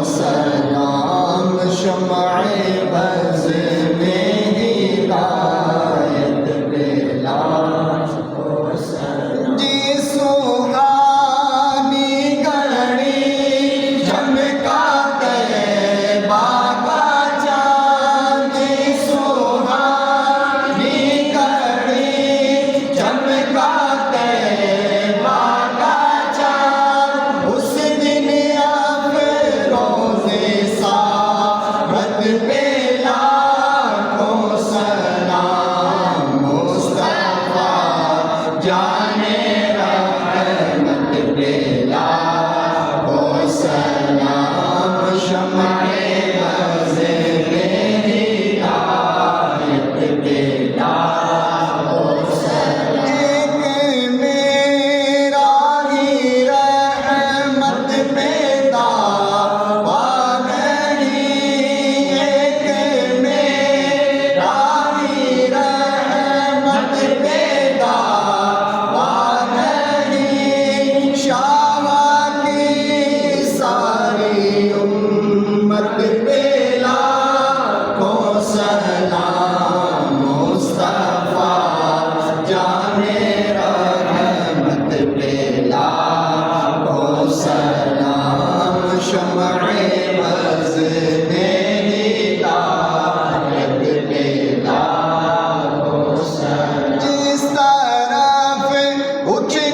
سلام شمع بز میں ہدایت پہ لاکھ سلام جی سہانی گھڑی چمکا طیبہ کا چاند جی سہانی گھڑی چمکا طیبہ کا چاند اس دن افروز سعادت پہ لاکھوں سلام مصطفیٰ جانے رحمت پہ لاکھوں سلام شمع بز میں ہدایت پہ لاکھوں سلام ایک میرا ہی رحمت پہ دعویٰ نہیں ایک میرا ہی رحمت پہ دعویٰ نہیں شاہ کی ساری امت پہ لاکھوں سلام مصطفیٰ جانے رحمت پہ لاکھوں سلام شمع